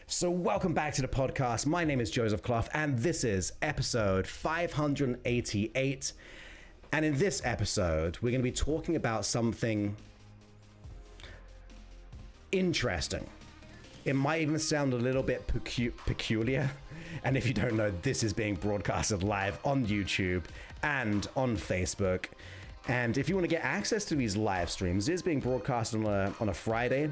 So welcome back to the podcast. My name is Joseph Clough and this is episode 588. And in this episode, we're going to be talking about something interesting. It might even sound a little bit peculiar. And if you don't know, this is being broadcasted live on YouTube and on Facebook. And if you want to get access to these live streams, it is being broadcast on a Friday.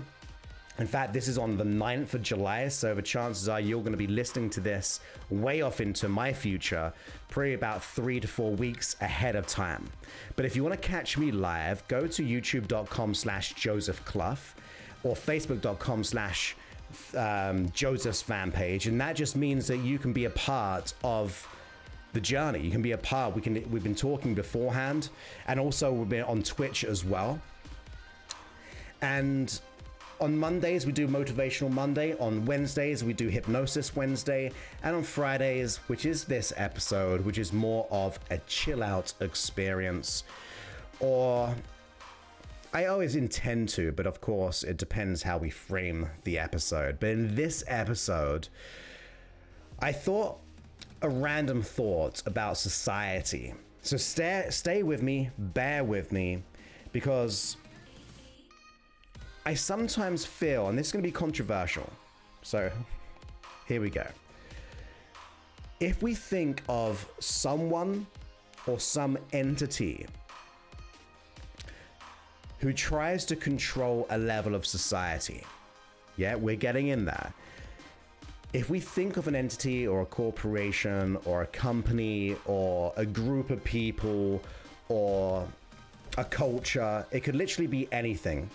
In fact, this is on the 9th of July, so the chances are you're going to be listening to this way off into my future, probably about 3 to 4 weeks ahead of time. But if you want to catch me live, go to youtube.com/Joseph Clough or facebook.com/Joseph's fan page, and that just means that you can be a part of the journey. You can be a part. We've been talking beforehand, and also we've been on Twitch as well. And on Mondays, we do Motivational Monday. On Wednesdays, we do Hypnosis Wednesday. And on Fridays, which is this episode, which is more of a chill out experience. Or I always intend to, but of course, it depends how we frame the episode. But in this episode, I thought a random thought about society. So stay with me, bear with me, because I sometimes feel, and this is going to be controversial, so here we go. If we think of someone or some entity who tries to control a level of society, yeah, we're getting in there. If we think of an entity or a corporation or a company or a group of people or a culture, it could literally be anything.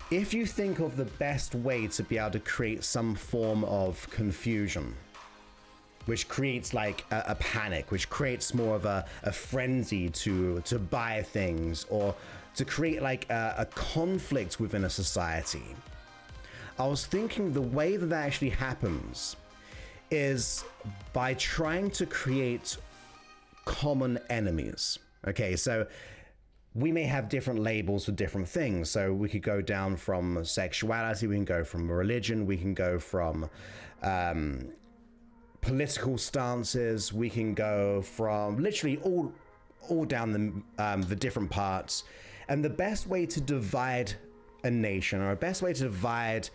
If you think of the best way to be able to create some form of confusion, which creates like a panic, which creates more of a frenzy to buy things, or to create like a conflict within a society, I was thinking the way that actually happens is by trying to create common enemies. Okay, so we may have different labels for different things. So we could go down from sexuality, we can go from religion, we can go from political stances, we can go from literally all down the different parts. And the best way to divide a nation, or a best way to divide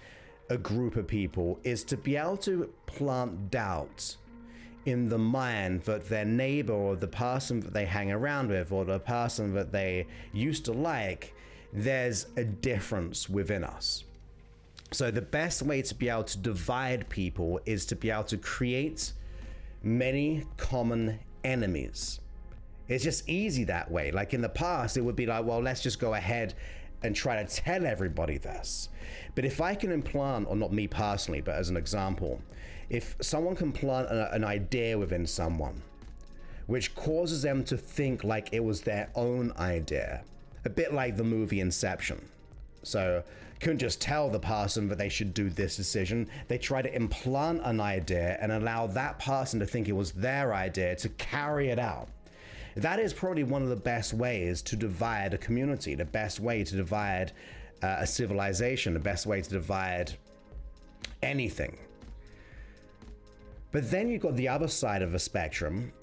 a group of people, is to be able to plant doubt in the mind that their neighbor or the person that they hang around with or the person that they used to like, there's a difference within us. So the best way to be able to divide people is to be able to create many common enemies. It's just easy that way. Like in the past, it would be like, well, let's just go ahead and try to tell everybody this. But if I can implant, or not me personally, but as an example, if someone can plant an idea within someone, which causes them to think like it was their own idea, a bit like the movie Inception. So couldn't just tell the person that they should do this decision. They try to implant an idea and allow that person to think it was their idea to carry it out. That is probably one of the best ways to divide a community, the best way to divide a civilization, the best way to divide anything. But then you've got the other side of the spectrum.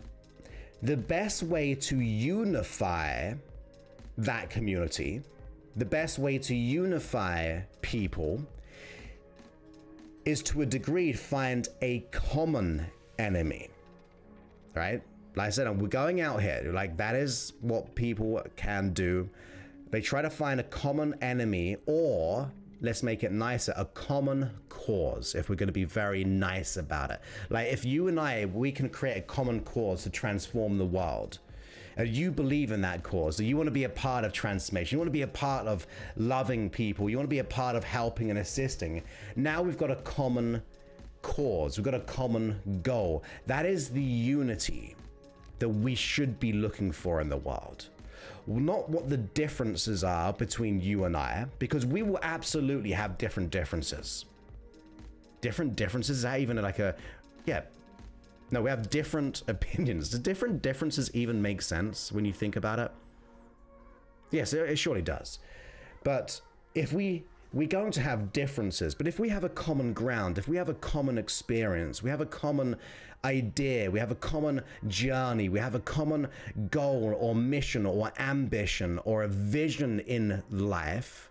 The best way to unify that community, the best way to unify people, is to a degree find a common enemy, right? Like I said, we're going out here, like that is what people can do. They try to find a common enemy, or let's make it nicer, a common cause, if we're going to be very nice about it. Like if you and I, we can create a common cause to transform the world, and you believe in that cause, so you want to be a part of transformation, you want to be a part of loving people, you want to be a part of helping and assisting. Now we've got a common cause, we've got a common goal. That is the unity that we should be looking for in the world. Not what the differences are between you and I, because we will absolutely have different differences. Different differences? Is that even like a, yeah. No, we have different opinions. Do different differences even make sense when you think about it? Yes, it surely does. But if we we're going to have differences, but if we have a common ground, if we have a common experience, we have a common idea, we have a common journey, we have a common goal or mission or ambition or a vision in life,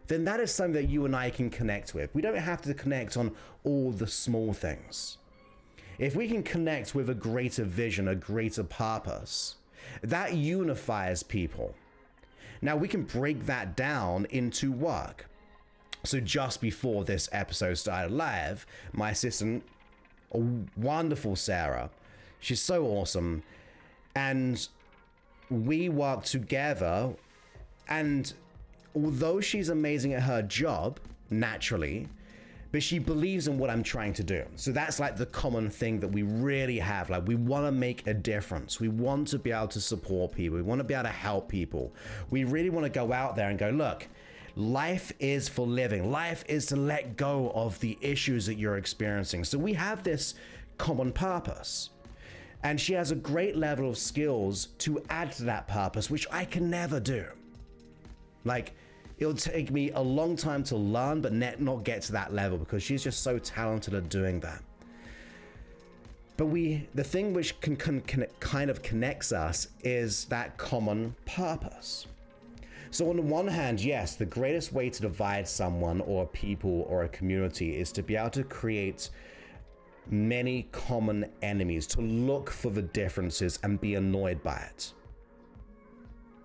then that is something that you and I can connect with. We don't have to connect on all the small things. If we can connect with a greater vision, a greater purpose, that unifies people. Now we can break that down into work. So just before this episode started live, my assistant, a wonderful Sarah, she's so awesome, and we work together, and although she's amazing at her job, naturally, but she believes in what I'm trying to do. So that's like the common thing that we really have. Like, we want to make a difference. We want to be able to support people. We want to be able to help people. We really want to go out there and go, look, life is for living. Life is to let go of the issues that you're experiencing. So we have this common purpose. And she has a great level of skills to add to that purpose, which I can never do. Like, it'll take me a long time to learn, but not get to that level, because she's just so talented at doing that. But the thing which can kind of connects us is that common purpose. So on the one hand, yes, the greatest way to divide someone or a people or a community is to be able to create many common enemies, to look for the differences and be annoyed by it.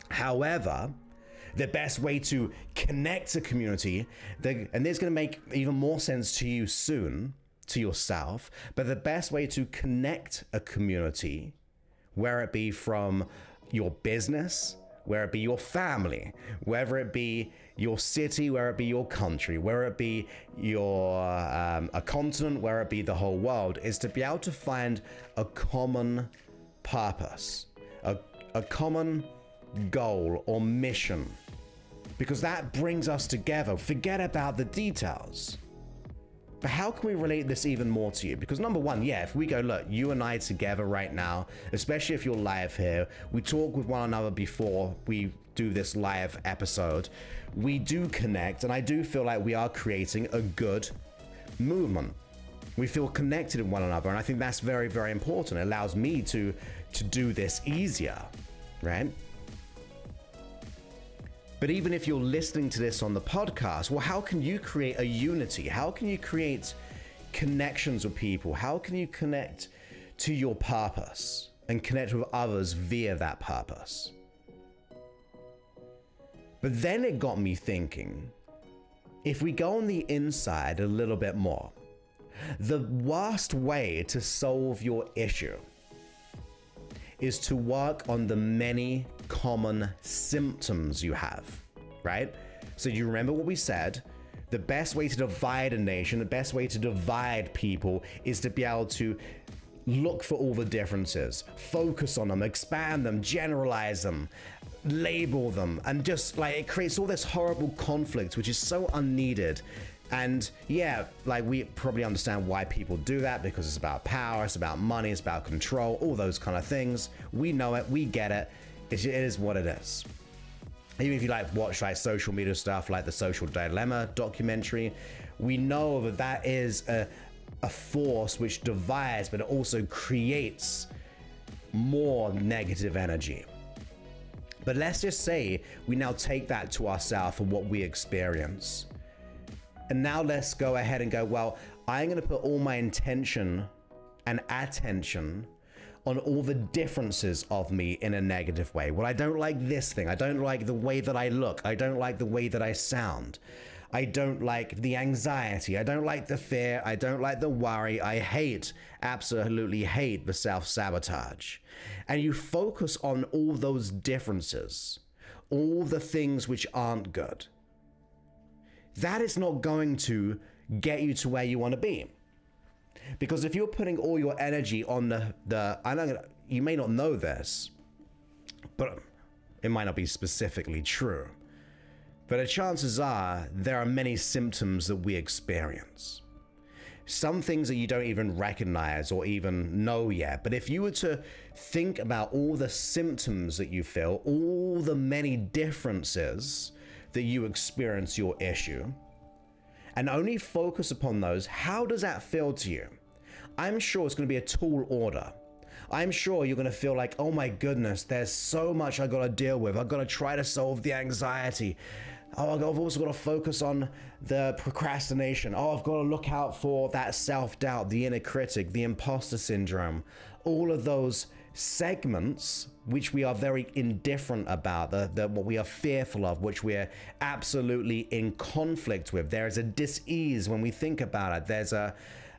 However, the best way to connect a community, and this is going to make even more sense to you soon, to yourself, but the best way to connect a community, whether it be from your business, whether it be your family, whether it be your city, whether it be your country, whether it be your a continent, whether it be the whole world, is to be able to find a common purpose, a common goal or mission, because that brings us together. Forget about the details. But how can we relate this even more to you? Because number one, yeah, if we go, look, you and I together right now, especially if you're live here, we talk with one another before we do this live episode, we do connect, and I do feel like we are creating a good movement. We feel connected with one another, and I think that's very, very important. It allows me to do this easier, right? But even if you're listening to this on the podcast, well, how can you create a unity? How can you create connections with people? How can you connect to your purpose and connect with others via that purpose? But then it got me thinking, if we go on the inside a little bit more, the worst way to solve your issue is to work on the many common symptoms you have, right? So you remember what we said? The best way to divide a nation, the best way to divide people is to be able to look for all the differences, focus on them, expand them, generalize them, label them, and just like it creates all this horrible conflict, which is so unneeded. And yeah, like we probably understand why people do that, because it's about power, it's about money, it's about control, all those kind of things. We know it, we get it. It is what it is. Even if you watch social media stuff like the Social Dilemma documentary, we know that that is a force which divides, but it also creates more negative energy. But let's just say we now take that to ourselves for what we experience. And now let's go ahead and go, well, I'm going to put all my intention and attention on all the differences of me in a negative way. Well, I don't like this thing. I don't like the way that I look. I don't like the way that I sound. I don't like the anxiety. I don't like the fear. I don't like the worry. I hate, absolutely hate the self-sabotage. And you focus on all those differences, all the things which aren't good. That is not going to get you to where you want to be. Because if you're putting all your energy on you may not know this, but it might not be specifically true, but the chances are there are many symptoms that we experience. Some things that you don't even recognize or even know yet. But if you were to think about all the symptoms that you feel, all the many differences that you experience your issue, and only focus upon those. How does that feel to you? I'm sure it's going to be a tall order. I'm sure you're going to feel like, oh my goodness, there's so much I got to deal with. I've got to try to solve the anxiety. Oh, I've also got to focus on the procrastination. Oh, I've got to look out for that self-doubt, the inner critic, the imposter syndrome. All of those segments which we are very indifferent about, what we are fearful of, which we're absolutely in conflict with. There is a dis-ease when we think about it. There's a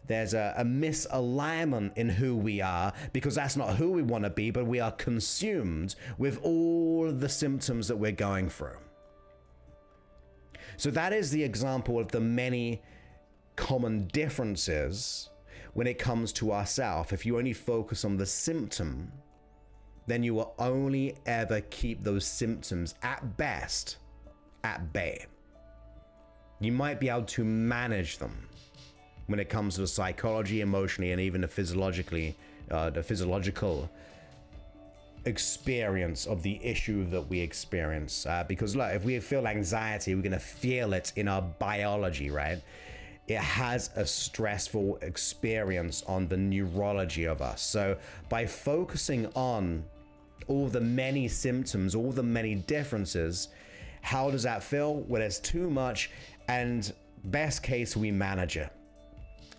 misalignment in who we are, because that's not who we want to be, but we are consumed with all the symptoms that we're going through. So that is the example of the many common differences when it comes to ourselves. If you only focus on the symptom, then you will only ever keep those symptoms at best at bay. You might be able to manage them when it comes to the psychology, emotionally, and even the physiological experience of the issue that we experience. Because look, if we feel anxiety, we're going to feel it in our biology, right? It has a stressful experience on the neurology of us. So by focusing on all the many symptoms, all the many differences, how does that feel? Well, there's too much, and best case, we manage it.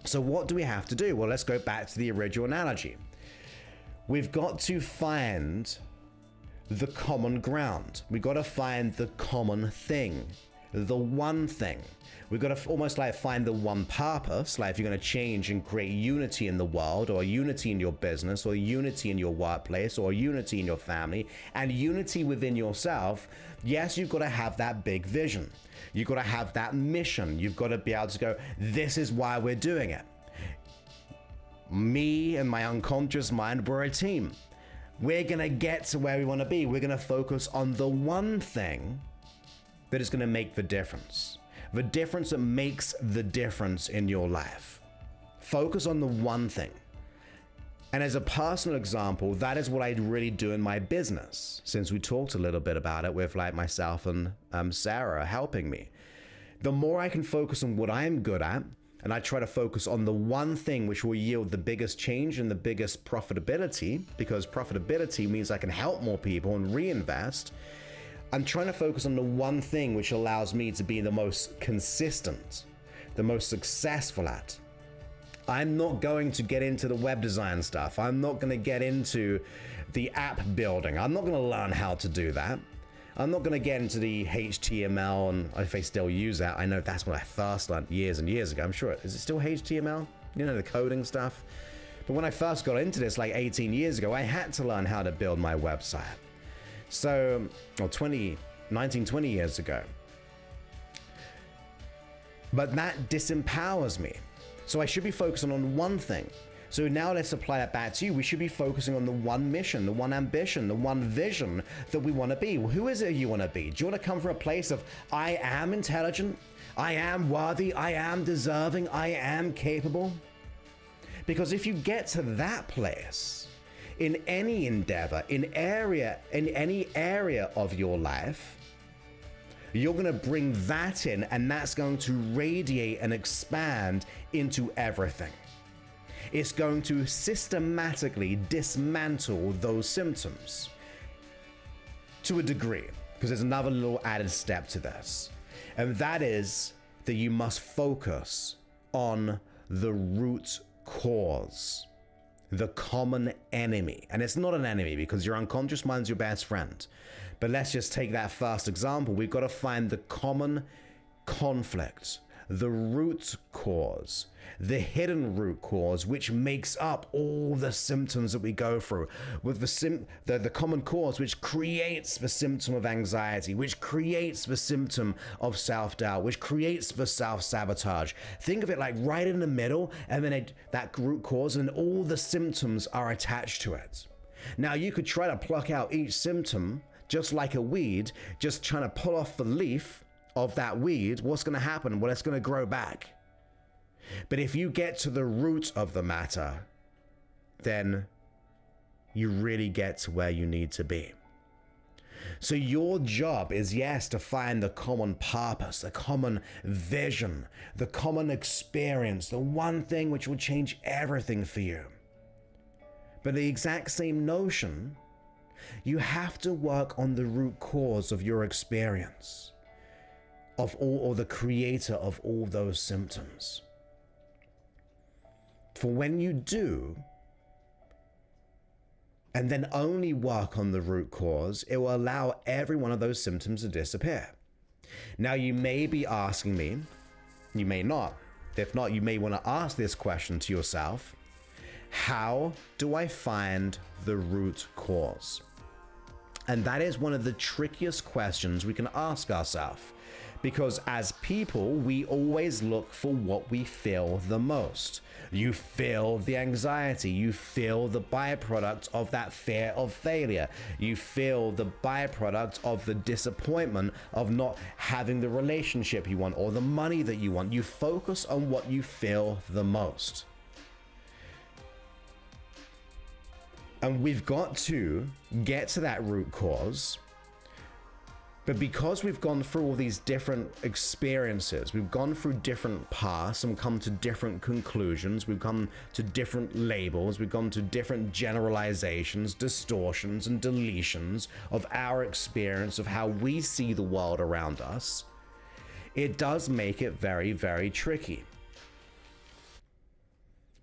So what do we have to do? Well, let's go back to the original analogy. We've got to find the common ground. We've got to find the common thing, the one thing. We've got to almost like find the one purpose, like if you're going to change and create unity in the world, or unity in your business, or unity in your workplace, or unity in your family, and unity within yourself. Yes, you've got to have that big vision. You've got to have that mission. You've got to be able to go, this is why we're doing it. Me and my unconscious mind, we're a team. We're going to get to where we want to be. We're going to focus on the one thing that is going to make the difference. The difference that makes the difference in your life. Focus on the one thing. And as a personal example, that is what I really do in my business, since we talked a little bit about it with like myself and Sarah helping me. The more I can focus on what I'm good at, and I try to focus on the one thing which will yield the biggest change and the biggest profitability, because profitability means I can help more people and reinvest. I'm trying to focus on the one thing which allows me to be the most consistent, the most successful at. I'm not going to get into the web design stuff. I'm not going to get into the app building. I'm not going to learn how to do that. I'm not going to get into the HTML, and if I still use that, I know that's what I first learned years and years ago. I'm sure, is it still HTML? You know, the coding stuff. But when I first got into this like 18 years ago, I had to learn how to build my website. So, or 20 years ago. But that disempowers me. So I should be focusing on one thing. So now let's apply that back to you. We should be focusing on the one mission, the one ambition, the one vision that we want to be. Well, who is it you want to be? Do you want to come from a place of, I am intelligent, I am worthy, I am deserving, I am capable? Because if you get to that place, in any endeavor, in any area of your life, you're going to bring that in, and that's going to radiate and expand into everything. It's going to systematically dismantle those symptoms to a degree, because there's another little added step to this, and that is that you must focus on the root cause, the common enemy. And it's not an enemy, because your unconscious mind's your best friend. But let's just take that first example. We've got to find the common conflict, the root cause, the hidden root cause, which makes up all the symptoms that we go through, with the common cause which creates the symptom of anxiety, which creates the symptom of self-doubt, which creates the self-sabotage. Think of it like right in the middle, and then that root cause, and all the symptoms are attached to it. Now you could try to pluck out each symptom just like a weed, just trying to pull off the leaf of that weed. What's going to happen? Well, it's going to grow back. But if you get to the root of the matter, then you really get to where you need to be. So your job is, yes, to find the common purpose, the common vision, the common experience, the one thing which will change everything for you. But the exact same notion, you have to work on the root cause of your experience, of all, or the creator of all those symptoms. For when you do, and then only work on the root cause, it will allow every one of those symptoms to disappear. Now, you may be asking me, you may not. If not, you may want to ask this question to yourself: how do I find the root cause? And that is one of the trickiest questions we can ask ourselves, because as people, we always look for what we feel the most. You feel the anxiety, you feel the byproduct of that fear of failure, you feel the byproduct of the disappointment of not having the relationship you want or the money that you want. You focus on what you feel the most. And we've got to get to that root cause. But because we've gone through all these different experiences, we've gone through different paths and come to different conclusions, we've come to different labels, we've gone to different generalizations, distortions, and deletions of our experience of how we see the world around us, it does make it very, very tricky.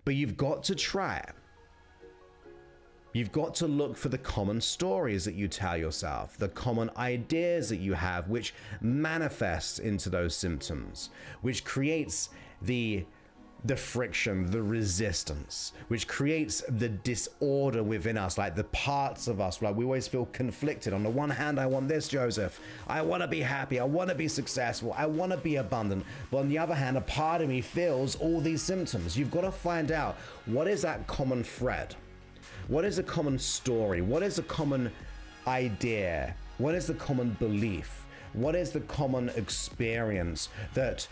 But you've got to try it. You've got to look for the common stories that you tell yourself, the common ideas that you have, which manifests into those symptoms, which creates the friction, the resistance, which creates the disorder within us, like the parts of us, like we always feel conflicted. On the one hand, I want this, Joseph. I want to be happy. I want to be successful. I want to be abundant. But on the other hand, a part of me feels all these symptoms. You've got to find out, what is that common thread? What is a common story? What is a common idea? What is the common belief? What is the common experience that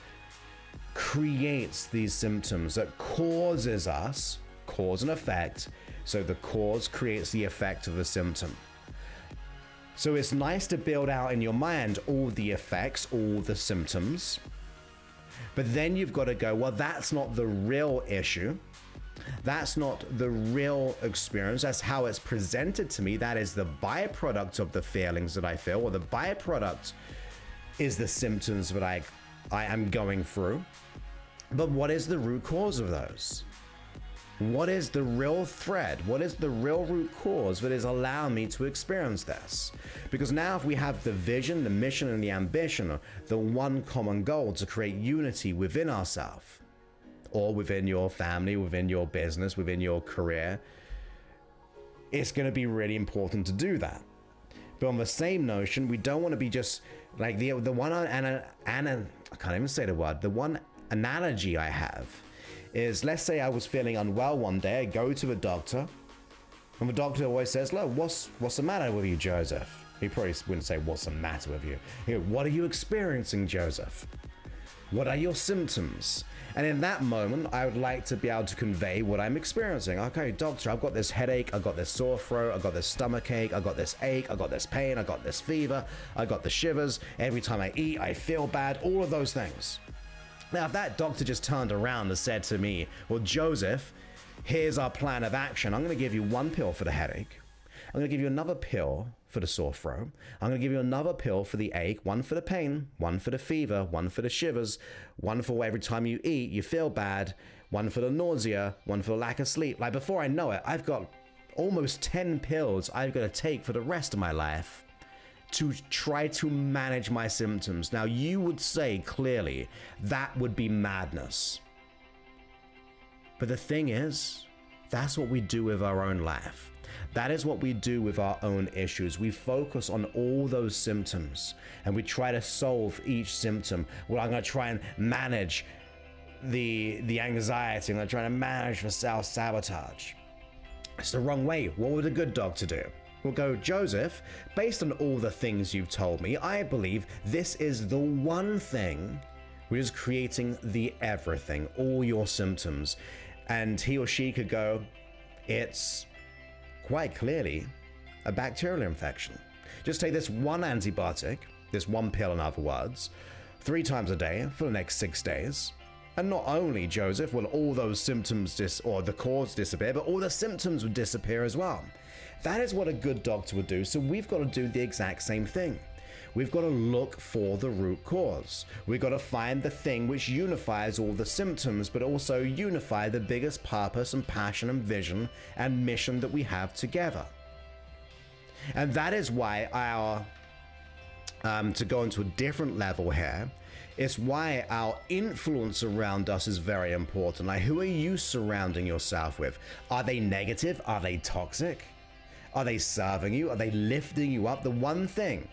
creates these symptoms, that causes us, cause and effect? So the cause creates the effect of the symptom. So it's nice to build out in your mind all the effects, all the symptoms, but then you've got to go, well, that's not the real issue. That's not the real experience. That's how it's presented to me. That is the byproduct of the feelings that I feel, or the byproduct is the symptoms that I am going through. But what is the root cause of those? What is the real thread? What is the real root cause that is allowing me to experience this? Because now if we have the vision, the mission, and the ambition, the one common goal to create unity within ourselves, or within your family, within your business, within your career, it's going to be really important to do that. But on the same notion, we don't want to be just like the one, I can't even say the word, the one analogy I have is, let's say I was feeling unwell one day, I go to the doctor, and the doctor always says, look, what's the matter with you, Joseph? He probably wouldn't say, what's the matter with you? He goes, what are you experiencing, Joseph? What are your symptoms? And in that moment, I would like to be able to convey what I'm experiencing. Okay, doctor, I've got this headache, I've got this sore throat, I've got this stomach ache, I've got this ache, I've got this pain, I've got this fever, I've got the shivers. Every time I eat, I feel bad, all of those things. Now, if that doctor just turned around and said to me, well, Joseph, here's our plan of action. I'm going to give you one pill for the headache. I'm going to give you another pill for the sore throat. I'm going to give you another pill for the ache, one for the pain, one for the fever, one for the shivers, one for every time you eat, you feel bad, one for the nausea, one for the lack of sleep. Like, before I know it, I've got almost 10 pills I've got to take for the rest of my life to try to manage my symptoms. Now, you would say clearly that would be madness. But the thing is, that's what we do with our own life. That is what we do with our own issues. We focus on all those symptoms and we try to solve each symptom. Well, I'm going to try and manage the anxiety. I'm going to try to manage the self-sabotage. It's the wrong way. What would a good doctor do? We'll go, Joseph, based on all the things you've told me, I believe this is the one thing which is creating the everything, all your symptoms. And he or she could go, it's quite clearly a bacterial infection. Just take this one antibiotic, this one pill in other words, 3 times a day for the next 6 days. And not only, Joseph, will all those symptoms or the cause disappear, but all the symptoms would disappear as well. That is what a good doctor would do. So we've got to do the exact same thing. We've got to look for the root cause. We've got to find the thing which unifies all the symptoms, but also unify the biggest purpose and passion and vision and mission that we have together. And that is why to go into a different level here, it's why our influence around us is very important. Like, who are you surrounding yourself with? Are they negative? Are they toxic? Are they serving you? Are they lifting you up? The one thing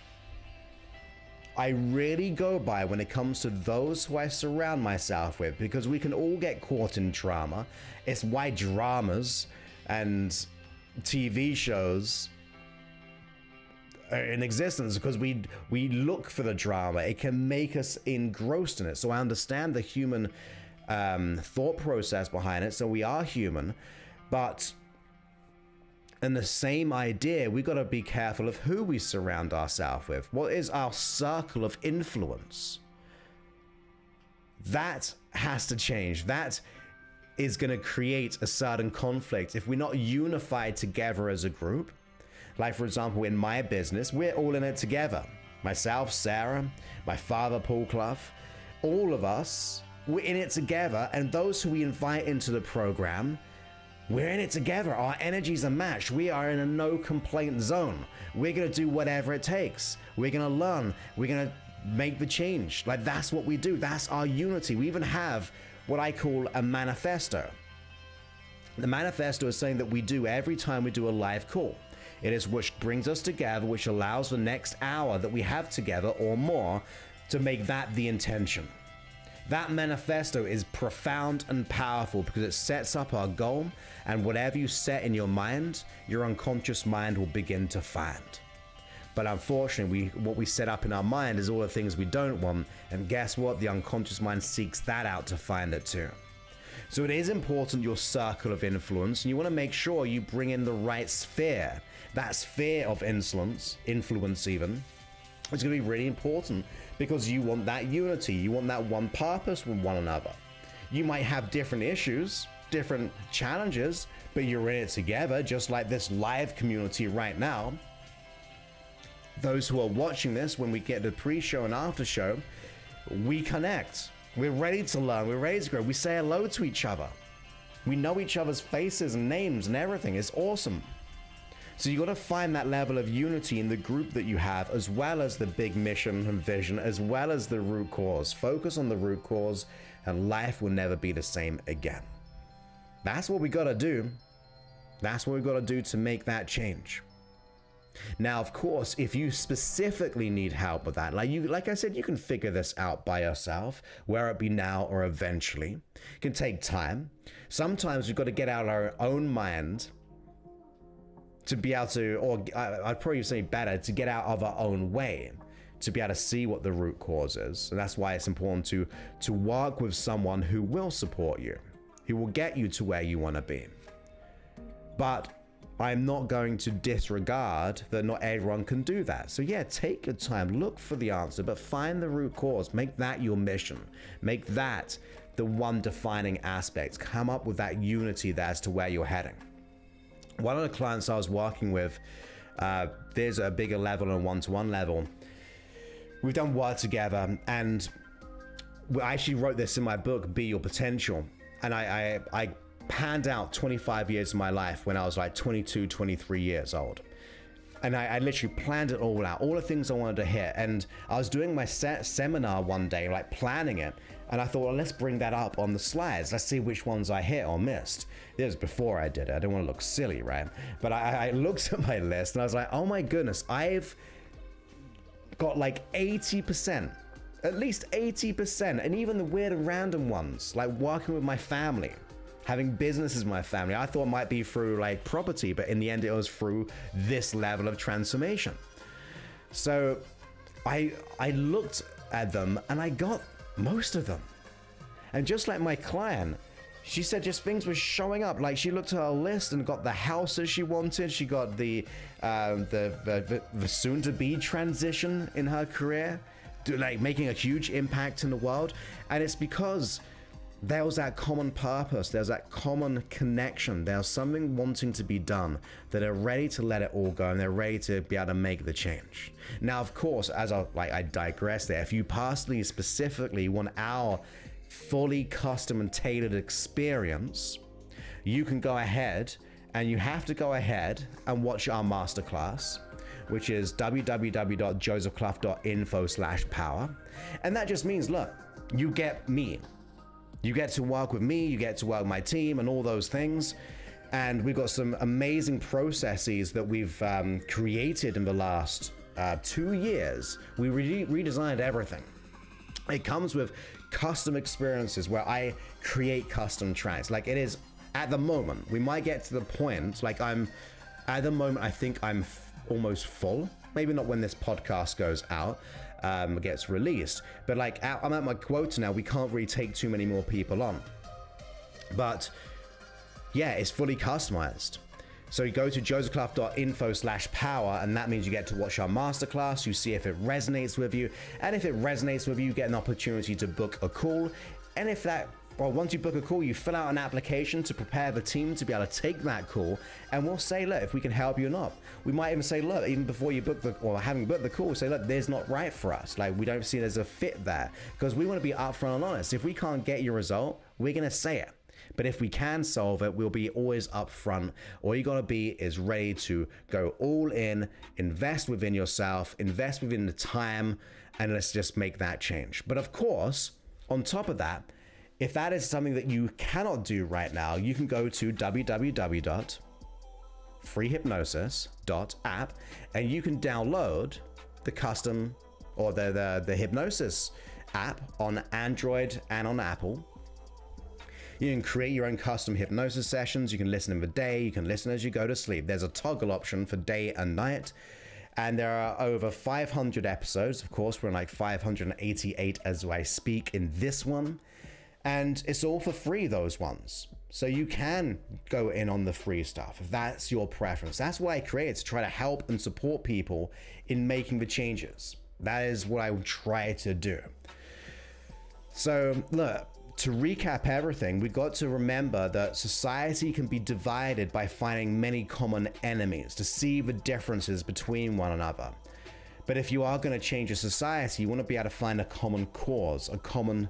I really go by when it comes to those who I surround myself with, because we can all get caught in drama. It's why dramas and TV shows are in existence, because we look for the drama. It can make us engrossed in it. So I understand the human thought process behind it. So we are human, but in the same idea, we got to be careful of who we surround ourselves with. What is our circle of influence? That has to change. That is going to create a certain conflict if we're not unified together as a group. Like, for example, in my business, we're all in it together. Myself, Sarah, my father, Paul Clough, all of us, we're in it together. And those who we invite into the program, we're in it together. Our energies are matched. We are in a no complaint zone. We're going to do whatever it takes. We're going to learn. We're going to make the change. Like, that's what we do. That's our unity. We even have what I call a manifesto. The manifesto is something that we do every time we do a live call. It is which brings us together, which allows the next hour that we have together or more to make that the intention. That manifesto is profound and powerful because it sets up our goal, and whatever you set in your mind, your unconscious mind will begin to find. But unfortunately, what we set up in our mind is all the things we don't want, and guess what? The unconscious mind seeks that out to find it too. So it is important, your circle of influence, and you want to make sure you bring in the right sphere. That sphere of influence even, is going to be really important because you want that unity. You want that one purpose with one another. You might have different issues, different challenges, but you're in it together, just like this live community right now. Those who are watching this, when we get the pre-show and after show, we connect. We're ready to learn. We're ready to grow. We say hello to each other. We know each other's faces and names and everything. It's awesome. So you got to find that level of unity in the group that you have, as well as the big mission and vision, as well as the root cause. Focus on the root cause, and life will never be the same again. That's what we got to do. That's what we got to do to make that change. Now, of course, if you specifically need help with that, like I said, you can figure this out by yourself, whether it be now or eventually. It can take time. Sometimes we've got to get out of our own mind to be able to, or I'd probably say better, to get out of our own way, to be able to see what the root cause is. And that's why it's important to work with someone who will support you, who will get you to where you want to be. But I'm not going to disregard that not everyone can do that. So yeah, take your time, look for the answer, but find the root cause, make that your mission, make that the one defining aspect, come up with that unity there as to where you're heading. One of the clients I was working with, there's a bigger level and one-to-one level. We've done work together, and I actually wrote this in my book, Be Your Potential. And I panned out 25 years of my life when I was like 22, 23 years old. And I literally planned it all out, all the things I wanted to hit. And I was doing my seminar one day, like planning it. And I thought, well, let's bring that up on the slides. Let's see which ones I hit or missed. This was before I did it. I didn't want to look silly, right? But I looked at my list and I was like, oh my goodness, I've got like 80%, at least 80%. And even the weird and random ones, like working with my family, having business as my family. I thought it might be through like property, but in the end it was through this level of transformation. So I looked at them and I got most of them. And just like my client, she said just things were showing up. Like, she looked at her list and got the houses she wanted. She got the soon-to-be transition in her career, like making a huge impact in the world. And it's because there was that common purpose. There's that common connection. There's something wanting to be done, that are ready to let it all go, and they're ready to be able to make the change. Now, of course, as I digress there, if you personally specifically want our fully custom and tailored experience, you can go ahead, and you have to go ahead and watch our masterclass, which is www.josephclough.info/power. And that just means, look, you get me. You get to work with me, you get to work with my team and all those things. And we've got some amazing processes that we've created in the last 2 years. We redesigned everything. It comes with custom experiences where I create custom tracks. Like, it is, at the moment, we might get to the point, like at the moment, I think I'm almost full. Maybe not when this podcast goes out. Gets released, but like I'm at my quota now. We can't really take too many more people on, but yeah, it's fully customized. So you go to josephclough.info/power, and that means you get to watch our masterclass. You see if it resonates with you, and if it resonates with you, you get an opportunity to book a call. And if that, well, once you book a call, you fill out an application to prepare the team to be able to take that call, and we'll say, look, if we can help you or not. We might even say, look, even before you book or having booked the call, say, look, there's not right for us. Like, we don't see there's a fit there, because we want to be upfront and honest. If we can't get your result, we're going to say it. But if we can solve it, we'll be always upfront. All you got to be is ready to go all in, invest within yourself, invest within the time, and let's just make that change. But of course, on top of that, if that is something that you cannot do right now, you can go to www.freehypnosis.app, and you can download the custom or the Hypnosis app on Android and on Apple. You can create your own custom hypnosis sessions. You can listen in the day. You can listen as you go to sleep. There's a toggle option for day and night. And there are over 500 episodes. Of course, we're in like 588 as I speak in this one. And it's all for free, those ones. So you can go in on the free stuff if that's your preference. That's what I created, to try to help and support people in making the changes. That is what I would try to do. So look, to recap everything, we've got to remember that society can be divided by finding many common enemies, to see the differences between one another. But if you are going to change a society, you want to be able to find a common cause, a common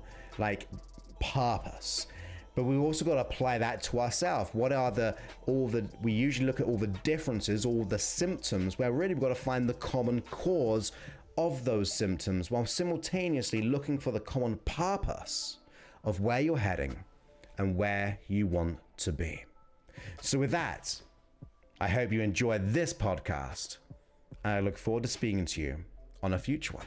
purpose. But we've also got to apply that to ourselves. What are we usually look at all the differences, all the symptoms, where really we've got to find the common cause of those symptoms, while simultaneously looking for the common purpose of where you're heading and where you want to be. So with that, I hope you enjoyed this podcast, and I look forward to speaking to you on a future one.